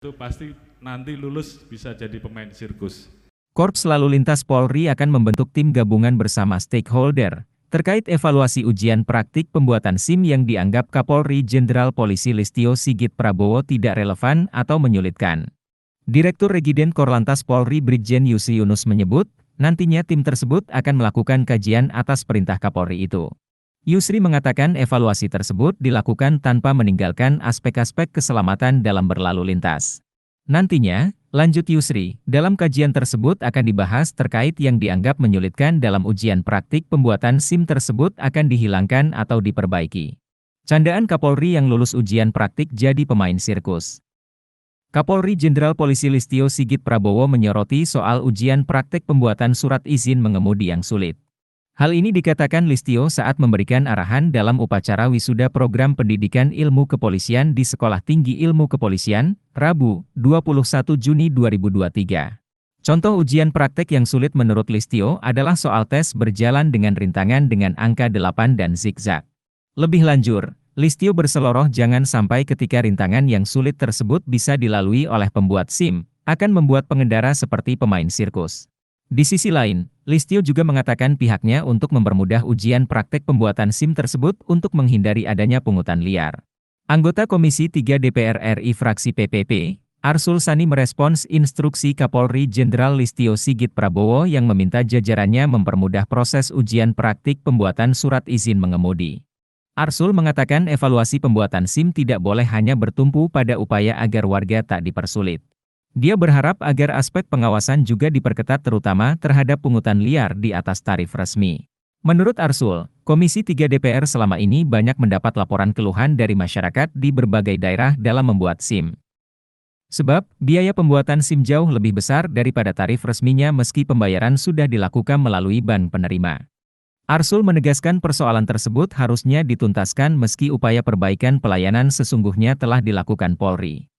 itu pasti nanti lulus bisa jadi pemain sirkus. Korps Lalu Lintas Polri akan membentuk tim gabungan bersama stakeholder terkait evaluasi ujian praktik pembuatan SIM yang dianggap Kapolri Jenderal Polisi Listio Sigit Prabowo tidak relevan atau menyulitkan. Direktur Regiden Korlantas Polri Brigjen Yusri Yunus menyebut, nantinya tim tersebut akan melakukan kajian atas perintah Kapolri itu. Yusri mengatakan evaluasi tersebut dilakukan tanpa meninggalkan aspek-aspek keselamatan dalam berlalu lintas. Nantinya, lanjut Yusri, dalam kajian tersebut akan dibahas terkait yang dianggap menyulitkan dalam ujian praktik pembuatan SIM tersebut akan dihilangkan atau diperbaiki. Candaan Kapolri yang lulus ujian praktik jadi pemain sirkus. Kapolri Jenderal Polisi Listio Sigit Prabowo menyoroti soal ujian praktik pembuatan surat izin mengemudi yang sulit. Hal ini dikatakan Listio saat memberikan arahan dalam upacara wisuda program pendidikan ilmu kepolisian di Sekolah Tinggi Ilmu Kepolisian, Rabu, 21 Juni 2023. Contoh ujian praktek yang sulit menurut Listio adalah soal tes berjalan dengan rintangan dengan angka 8 dan zigzag. Lebih lanjut, Listio berseloroh jangan sampai ketika rintangan yang sulit tersebut bisa dilalui oleh pembuat SIM, akan membuat pengendara seperti pemain sirkus. Di sisi lain, Listio juga mengatakan pihaknya untuk mempermudah ujian praktek pembuatan SIM tersebut untuk menghindari adanya pungutan liar. Anggota Komisi 3 DPR RI fraksi PPP, Arsul Sani merespons instruksi Kapolri Jenderal Listio Sigit Prabowo yang meminta jajarannya mempermudah proses ujian praktik pembuatan surat izin mengemudi. Arsul mengatakan evaluasi pembuatan SIM tidak boleh hanya bertumpu pada upaya agar warga tak dipersulit. Dia berharap agar aspek pengawasan juga diperketat terutama terhadap pungutan liar di atas tarif resmi. Menurut Arsul, Komisi 3 DPR selama ini banyak mendapat laporan keluhan dari masyarakat di berbagai daerah dalam membuat SIM. Sebab, biaya pembuatan SIM jauh lebih besar daripada tarif resminya meski pembayaran sudah dilakukan melalui bank penerima. Arsul menegaskan persoalan tersebut harusnya dituntaskan meski upaya perbaikan pelayanan sesungguhnya telah dilakukan Polri.